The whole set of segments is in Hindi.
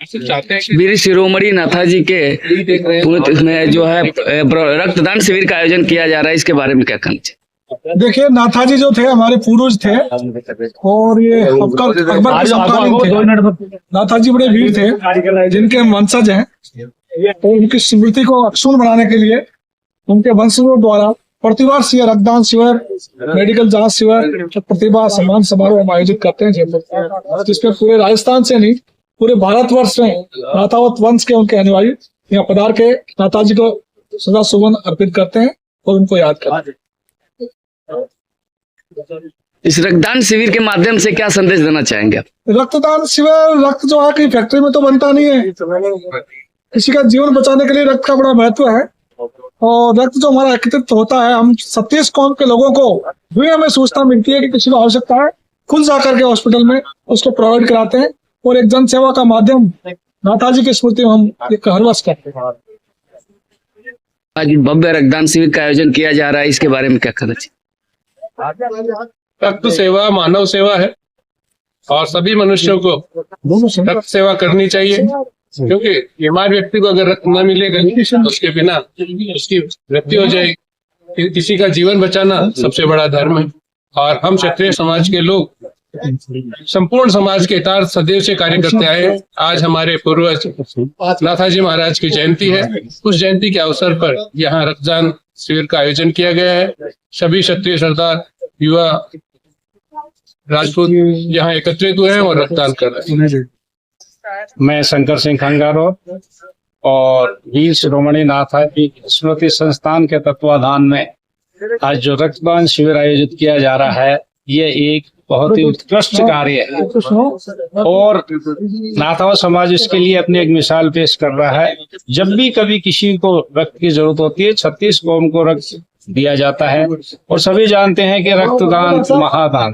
वीर शिरोमणि नाथाजी के पुण्य में जो है रक्तदान शिविर का आयोजन किया जा रहा है, इसके बारे में क्या कहना चाहिए? देखिए, नाथाजी जो थे हमारे पूर्वज थे और ये अकबर के समकालीन थे। नाथाजी बड़े वीर थे जिनके वंशज हैं, तो उनकी स्मृति को अक्षुण्ण बनाने के लिए उनके वंशजों द्वारा प्रतिवर्ष ये रक्तदान शिविर, मेडिकल जांच शिविर, प्रतिभा सम्मान समारोह हम आयोजित करते हैं जिसमें पूरे राजस्थान से नहीं पूरे भारतवर्ष में नाथावत वंश के उनके अनुयायी यहाँ पधार के नाथाजी को सदा सुमन अर्पित करते हैं और उनको याद करते हैं। इस रक्तदान शिविर के माध्यम से क्या संदेश देना चाहेंगे आप? रक्तदान शिविर, रक्त जो है कि फैक्ट्री में तो बनता नहीं है, किसी का जीवन बचाने के लिए रक्त का बड़ा महत्व है। और रक्त जो हमारा एकत्रित होता है, हम 36 कौम के लोगों को भी हमें सूचना मिलती है कि किसी को आवश्यकता है, खुद जाकर के हॉस्पिटल में उसको प्रोवाइड कराते हैं और एक जन सेवा का माध्यम नाथाजी की स्मृति में हम एक हर वर्ष करते हैं। आज भव्य रक्तदान शिविर का आयोजन किया जा रहा है, इसके बारे में क्या कहना चाहिए? रक्त सेवा मानव सेवा है और सभी मनुष्यों को रक्त सेवा करनी चाहिए, क्योंकि बीमार व्यक्ति को अगर रक्त न मिलेगा तो उसके बिना उसकी मृत्यु हो जाएगी। किसी का जीवन बचाना सबसे बड़ा धर्म है और हम क्षत्रिय समाज के लोग संपूर्ण समाज के हितार्थ सदैव से कार्य करते आए हैं। आज हमारे पूर्वज नाथाजी महाराज की जयंती है। उस जयंती के अवसर पर यहाँ रक्तदान शिविर का आयोजन किया गया है। सभी क्षत्रिय सरदार, युवा, राजपूत यहाँ एकत्रित हुए हैं और रक्तदान कर रहे हैं। मैं शंकर सिंह खंगारो और वीर शिरोमणि नाथाजी स्मृति संस्थान के तत्वाधान में आज जो रक्तदान शिविर आयोजित किया जा रहा है, ये एक बहुत ही उत्कृष्ट कार्य है और नाथावा समाज इसके लिए अपनी एक मिसाल पेश कर रहा है। जब भी कभी किसी को रक्त की जरूरत होती है, 36 कौम को रक्त दिया जाता है और सभी जानते हैं कि रक्तदान महादान।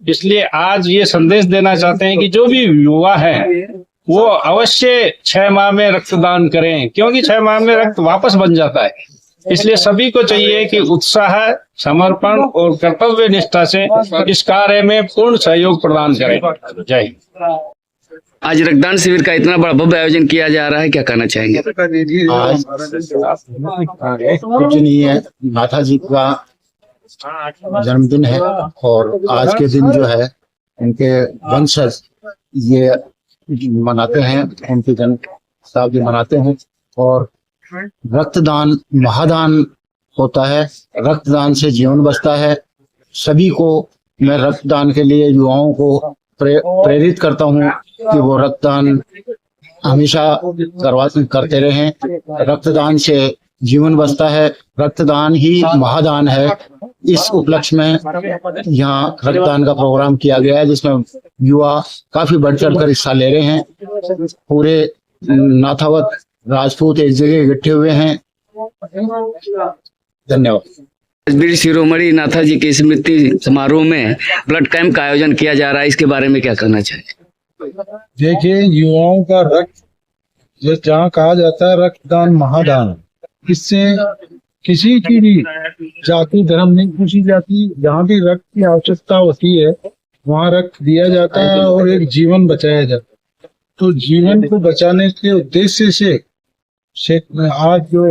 इसलिए आज ये संदेश देना चाहते हैं कि जो भी युवा है वो अवश्य 6 माह में रक्तदान करें, क्योंकि 6 माह में रक्त वापस बन जाता है। इसलिए सभी को चाहिए कि उत्साह, समर्पण और कर्तव्य निष्ठा से इस कार्य में पूर्ण सहयोग प्रदान करें। जय हिंद। आज रक्तदान शिविर का इतना बड़ा भव्य आयोजन किया जा रहा है, क्या कहना चाहेंगे? आज पूजनीय नाथाजी का जन्मदिन है और आज के दिन जो है उनके वंशज ये मनाते हैं, उनकी जन्म शताब्दी मनाते हैं और रक्तदान महादान होता है। रक्तदान से जीवन बचता है। सभी को मैं रक्तदान के लिए युवाओं को प्रेरित करता हूँ कि वो रक्तदान हमेशा करते रहें। रक्तदान से जीवन बचता है, रक्तदान ही महादान है। इस उपलक्ष्य में यहाँ रक्तदान का प्रोग्राम किया गया है जिसमें युवा काफी बढ़ चढ़ कर हिस्सा ले रहे हैं। पूरे नाथावत राजपूत एक जगह इकट्ठे हुए हैं। धन्यवाद। वीर शिरोमणि नाथाजी की स्मृति समारोह में ब्लड कैंप का आयोजन किया जा रहा है, इसके बारे में क्या कहना चाहिए? देखिए, युवाओं का रक्त जो जहाँ कहा जाता है रक्तदान महादान, इससे किसी की भी जाति धर्म नहीं पूछी जाती। जहाँ भी रक्त की आवश्यकता होती है वहाँ रक्त दिया जाता है और एक जीवन बचाया जाता है। तो जीवन को बचाने के उद्देश्य से आज जो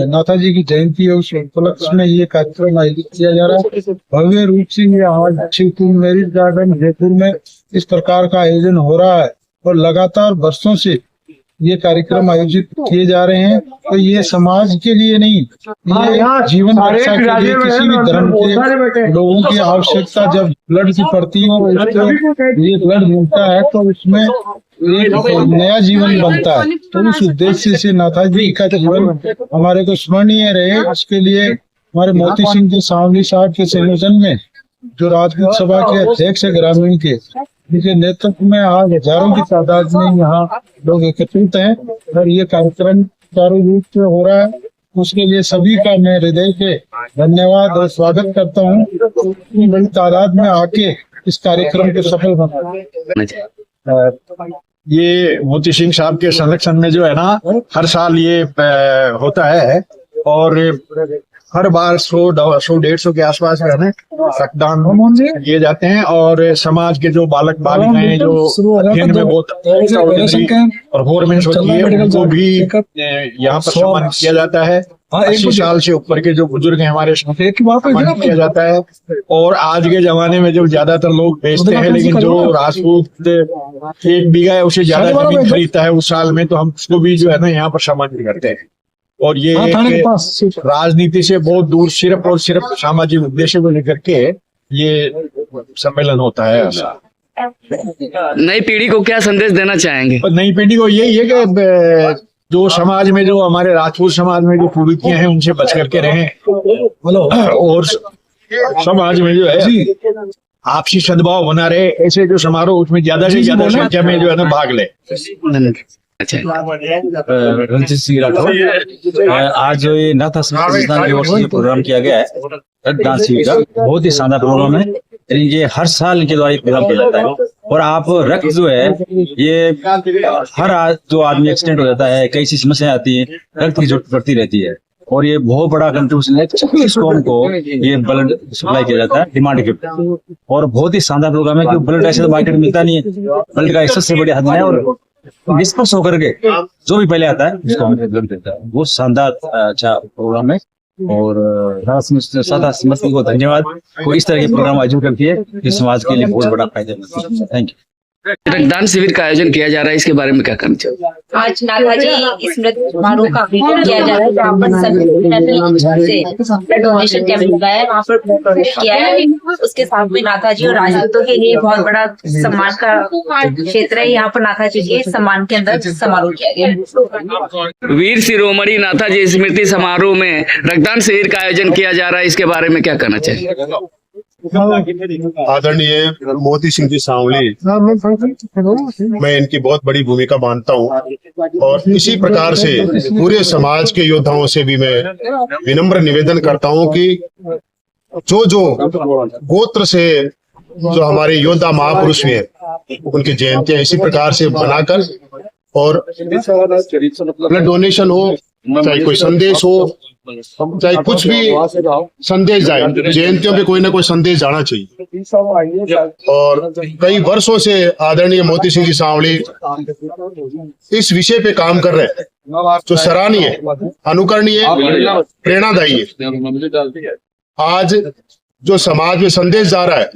नाथाजी की जयंती है उस उपलक्ष्य में ये कार्यक्रम आयोजित किया जा रहा है। भव्य रूप से ये आज शिवपुर मैरिज गार्डन जयपुर में इस प्रकार का आयोजन हो रहा है और लगातार वर्षों से ये कार्यक्रम आयोजित किए जा रहे हैं। तो ये समाज के लिए नहीं, ये जीवन रक्षा के लिए किसी भी धर्म के लोगों की आवश्यकता जब ब्लड की पड़ती है, ये ब्लड मिलता है तो उसमें एक नया जीवन बनता है। तो उस उद्देश्य से नाथाजी का जीवन हमारे को स्मरणीय रहे, उसके लिए हमारे मोती सिंह के सांवली साहब के संयोजन में जो राजपूत सभा के अध्यक्ष है ग्रामीण के, जिनके नेतृत्व में आज हजारों की तादाद में यहाँ लोग एकत्रित हैं और ये कार्यक्रम चारों रूप से हो रहा है। उसके लिए सभी का मैं हृदय से धन्यवाद और स्वागत करता हूँ। इतनी बड़ी तादाद में आके इस कार्यक्रम को सफल बना। ये मोती सिंह साहब के संरक्षण में जो है ना, हर साल ये होता है और हर बार 100-150 के आसपास है ना रक्तदान किए जाते हैं और समाज के जो बालक बालिकाएं जो अध्ययन में बहुत परफॉर्मेंस होती है उनको भी यहाँ पर सम्मानित किया जाता है। 80 साल से ऊपर के जो बुजुर्ग हैं हमारे सम्मानित किया जाता है। और आज के जमाने में जो ज्यादातर लोग बेचते हैं, लेकिन जो राजपूत 1 बीघा है उसे ज्यादा जमीन खरीदता है उस साल में, तो हम उसको भी जो है ना यहाँ पर सम्मानित करते हैं। और ये राजनीति से बहुत दूर सिर्फ और सिर्फ सामाजिक उद्देश्य को लेकर के ये सम्मेलन होता है। नई पीढ़ी को क्या संदेश देना चाहेंगे? और नई पीढ़ी को यही है कि जो समाज में जो हमारे राजपूत समाज में जो कुरीतियां हैं उनसे बच करके रहें और समाज में जो है आपसी सद्भाव बना रहे। ऐसे जो समारोह उसमें ज्यादा से ज्यादा संख्या में जो है ना भाग ले। अच्छा, रंजीत सिंह राठौर। आज जो ये नाथा संस्थान की ओर से प्रोग्राम किया गया है रक्तदान शिविर का, बहुत ही शानदार प्रोग्राम है। ये हर साल इनके द्वारा प्रोग्राम किया जाता है। और आप रक्त जो है ये हर जो आदमी एक्सीडेंट हो जाता है, कई सी समस्याएं आती है, रक्त की जरूरत पड़ती रहती है। और ये बहुत बड़ा कंट्रीब्यूशन है। 36 कौम को ये ब्लड सप्लाई किया जाता है डिमांड के। और बहुत ही शानदार प्रोग्राम है क्योंकि ब्लड ऐसे तो मार्केट में मिलता नहीं है। ब्लड का सबसे बड़ी हद है और निष्पक्ष होकर के जो भी पहले आता है उसको हमें ब्लड देता है। वो शानदार अच्छा प्रोग्राम है। और सादा समस्ती को धन्यवाद को इस तरह के प्रोग्राम आयोजन करती है कि समाज के लिए बहुत बड़ा फायदेमंद है। Thank you. रक्तदान शिविर का आयोजन किया जा रहा है, इसके बारे में क्या कहना चाहिए? आज नाथाजी स्मृति समारोह का आयोजन किया जा रहा है जहाँ पर सभी डोनेशन कैंप लगाया है, वहाँ पर प्रवेश किया है। उसके साथ में नाथाजी और राजपूतों के लिए बहुत बड़ा सम्मान का क्षेत्र है। यहाँ पर नाथाजी के सम्मान के अंदर समारोह किया गया। वीर शिरोमणि नाथाजी स्मृति समारोह में रक्तदान शिविर का आयोजन किया जा रहा है, इसके बारे में क्या कहना चाहिए? आदरणीय मोती सिंह जी सांवली, मैं इनकी बहुत बड़ी भूमिका मानता हूं और इसी प्रकार से पूरे समाज के योद्धाओं से भी मैं विनम्र निवेदन करता हूं कि जो गोत्र से जो हमारे योद्धा महापुरुष हुए उनकी जयंतियां इसी प्रकार से बनाकर और ब्लड डोनेशन हो, चाहे कोई संदेश हो, चाहे कुछ भी संदेश जाए, जयंतियों पे कोई ना कोई संदेश जाना चाहिए। और कई वर्षों से आदरणीय मोती सिंह जी सांवली इस विषय पे काम कर रहे हैं जो सराहनीय, अनुकरणीय, प्रेरणादायी है। आज जो समाज में संदेश जा रहा है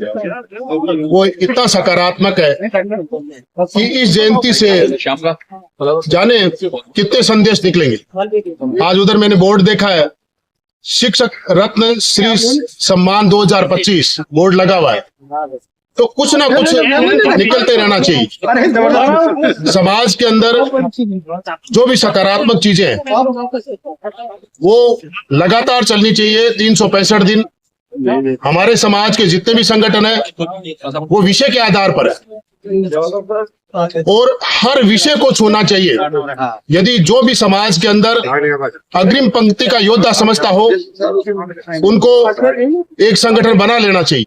वो इतना सकारात्मक है कि इस जयंती से जाने कितने संदेश निकलेंगे। आज उधर मैंने बोर्ड देखा है, शिक्षक रत्न श्री सम्मान 2025 बोर्ड लगा हुआ है, तो कुछ ना कुछ निकलते रहना चाहिए। समाज के अंदर जो भी सकारात्मक चीजें हैं वो लगातार चलनी चाहिए। 365 दिन हमारे समाज के जितने भी संगठन है वो विषय के आधार पर है और हर विषय को छूना चाहिए। यदि जो भी समाज के अंदर अग्रिम पंक्ति का योद्धा समझता हो उनको एक संगठन बना लेना चाहिए।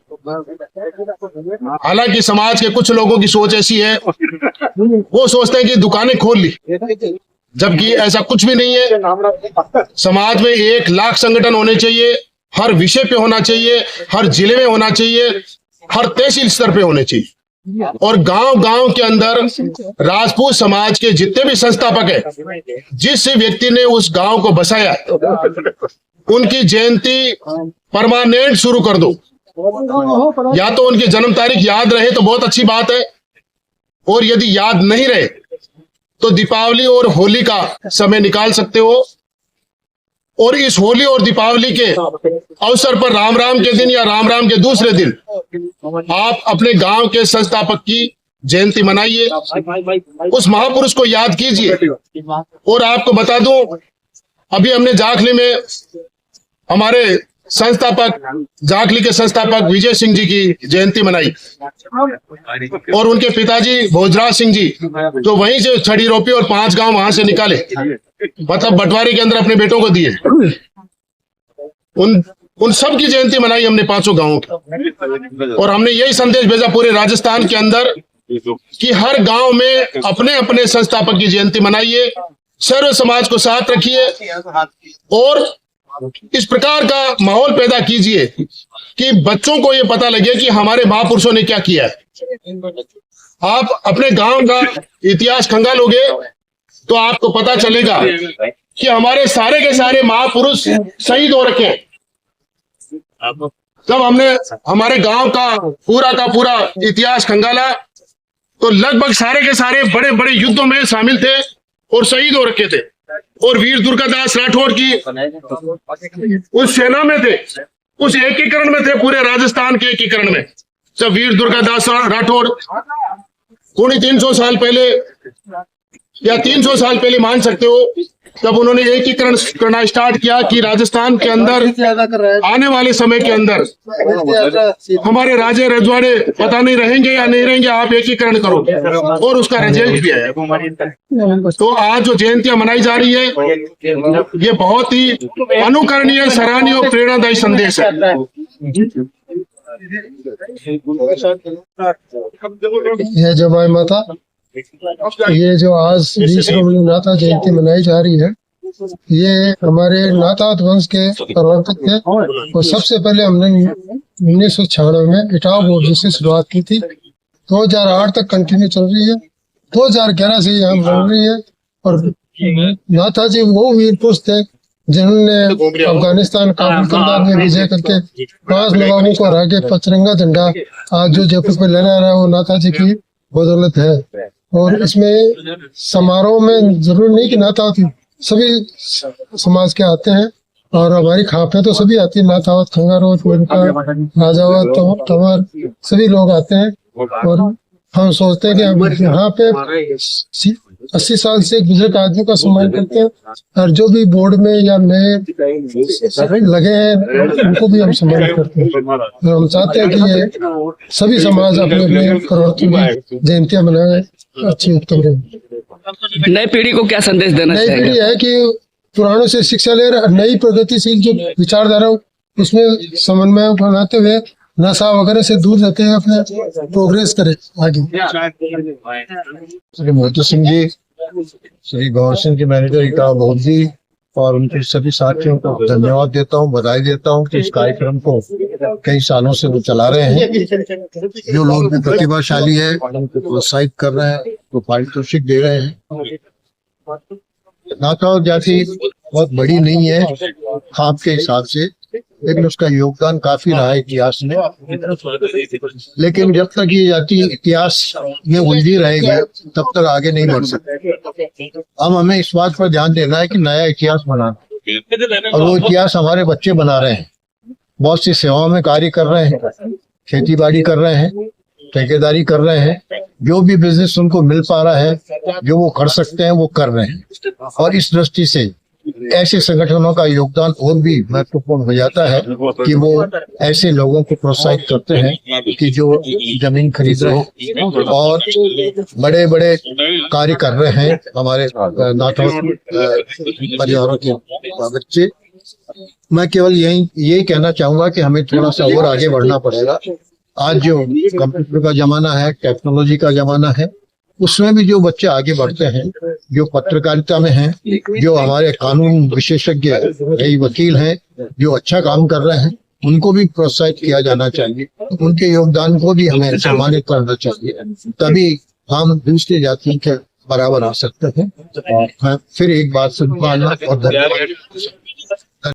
हालांकि समाज के कुछ लोगों की सोच ऐसी है, वो सोचते हैं कि दुकानें खोल ली, जबकि ऐसा कुछ भी नहीं है। समाज में 1 लाख संगठन होने चाहिए, हर विषय पे होना चाहिए, हर जिले में होना चाहिए, हर तहसील स्तर पे होने चाहिए। और गांव-गांव के अंदर राजपूत समाज के जितने भी संस्थापक हैं, जिस व्यक्ति ने उस गांव को बसाया, उनकी जयंती परमानेंट शुरू कर दो। या तो उनकी जन्म तारीख याद रहे तो बहुत अच्छी बात है, और यदि याद नहीं रहे तो दीपावली और होली का समय निकाल सकते हो। और इस होली और दीपावली के अवसर पर राम राम के दिन या राम राम के दूसरे दिन आप अपने गांव के संस्थापक की जयंती मनाइए, उस महापुरुष को याद कीजिए। और आपको बता दूं, अभी हमने जाखली में हमारे संस्थापक, जाखली के संस्थापक विजय सिंह जी की जयंती मनाई और उनके पिताजी भोजराज सिंह जी जो वहीं से छड़ी रोपी और 5 गांव वहां से निकाले, मतलब बंटवारे के अंदर अपने बेटों को दिए। उन सब की जयंती मनाई हमने 5 गांवों की। और हमने यही संदेश भेजा पूरे राजस्थान के अंदर कि हर गांव में अपने अपने संस्थापक की जयंती मनाइए, सर्व समाज को साथ रखिए और इस प्रकार का माहौल पैदा कीजिए कि बच्चों को ये पता लगे कि हमारे महापुरुषों ने क्या किया है। आप अपने गांव का इतिहास खंगालोगे तो आपको पता चलेगा कि हमारे सारे के सारे महापुरुष शहीद हो रखे हैं। जब हमने हमारे गांव का पूरा इतिहास खंगाला तो लगभग सारे के सारे बड़े बड़े युद्धों में शामिल थे और शहीद हो रखे थे, और वीर दुर्गादास राठौर की उस सेना में थे, उस एकीकरण में थे, पूरे राजस्थान के एकीकरण में। जब वीर दुर्गादास राठौर 300 साल पहले या 300 साल पहले मान सकते हो, तब उन्होंने एकीकरण करना स्टार्ट किया कि राजस्थान के अंदर आने वाले समय के अंदर हमारे राजे रजवाड़े पता नहीं रहेंगे या नहीं रहेंगे, आप एकीकरण करो, और उसका रिजल्ट भी है। तो आज जो जयंतियां मनाई जा रही है ये बहुत ही अनुकरणीय, सराहनीय और प्रेरणादायी संदेश है। ये जमाई माता, ये जो आज श्रोमणी नाथा जयंती मनाई जा रही है, ये हमारे नाथावत वंश के प्रवर्तक थे, और सबसे पहले हमने 1996 में इटावा बोर्ड से शुरुआत की थी। 2008 तक कंटिन्यू चल रही है, 2011 से यहाँ बन रही है। और नाथा जी वो वीर पुरुष थे जिन्होंने अफगानिस्तान काबुल कंधार में विजय करके 5 नवाबों को हरा के पचरंगा झंडा आज जो जयपुर पे लहरा रहा है वो नाथा जी की बदौलत है। और इसमें समारोह में जरूर नहीं कि नाथावत सभी समाज के आते हैं, और हमारी खापें तो सभी आती है, नाथावत, खंगारोत, राजावत, तंवर, सभी लोग आते हैं। और हम सोचते हैं कि हम यहाँ पे 80 साल से गुजरे आदमी का सम्मान करते हैं, और जो भी बोर्ड में या नए लगे हैं उनको भी हम सम्मान करते हैं। और हम चाहते हैं कि ये सभी समाज अपने अपने प्रवर्तन में जयंतियां मनाए, अच्छी उत्तम रहे। नई पीढ़ी को क्या संदेश देना नई चाहिए? पीढ़ी है कि पुरानों से शिक्षा ले रहे, नई प्रगतिशील जो विचारधारा उसमें समन्वय बनाते हुए नशा वगैरह से दूर रहते हैं, अपने प्रोग्रेस करें आगे। श्री मोती सिंह जी, श्री गौर सिंह के मैनेजर इटावा बोर्ड जी और उनके सभी साथियों को धन्यवाद देता हूँ, बधाई देता हूँ कि इस कार्यक्रम को कई सालों से वो चला रहे हैं। जो लोग भी प्रतिभाशाली है उनको प्रोत्साहित कर रहे हैं, तो पारितोषिक दे रहे हैं। नाथावत जाति बहुत बड़ी नहीं है खाप के हिसाब से, लेकिन उसका योगदान काफी रहा है इतिहास में। लेकिन जब तक ये जाति इतिहास में उलझी रहेगी तब तक आगे नहीं बढ़ सकती। अब हमें इस बात पर ध्यान देना है कि नया इतिहास बनाना, और वो इतिहास हमारे बच्चे बना रहे हैं। बहुत सी सेवाओं में कार्य कर रहे हैं, खेती बाड़ी कर रहे हैं, ठेकेदारी कर रहे हैं, जो भी बिजनेस उनको मिल पा रहा है, जो वो कर सकते हैं वो कर रहे हैं। और इस दृष्टि से ऐसे संगठनों का योगदान और भी महत्वपूर्ण हो जाता है कि वो ऐसे लोगों को प्रोत्साहित करते हैं कि जो जमीन खरीद रहे हैं और बड़े बड़े कार्य कर रहे हैं हमारे नाथावत परिवारों के बच्चे। मैं केवल यही कहना चाहूंगा कि हमें थोड़ा सा और आगे बढ़ना पड़ेगा। आज जो कंप्यूटर का जमाना है, टेक्नोलॉजी का जमाना है, उसमें भी जो बच्चे आगे बढ़ते हैं, जो पत्रकारिता में हैं, जो हमारे कानून विशेषज्ञ कई वकील हैं जो अच्छा काम कर रहे हैं, उनको भी प्रोत्साहित किया जाना चाहिए। उनके योगदान को भी हमें सम्मानित करना चाहिए, तभी हम दूसरी जातियों के बराबर आ सकते हैं। फिर एक बात सुन पाना और धन्यवाद।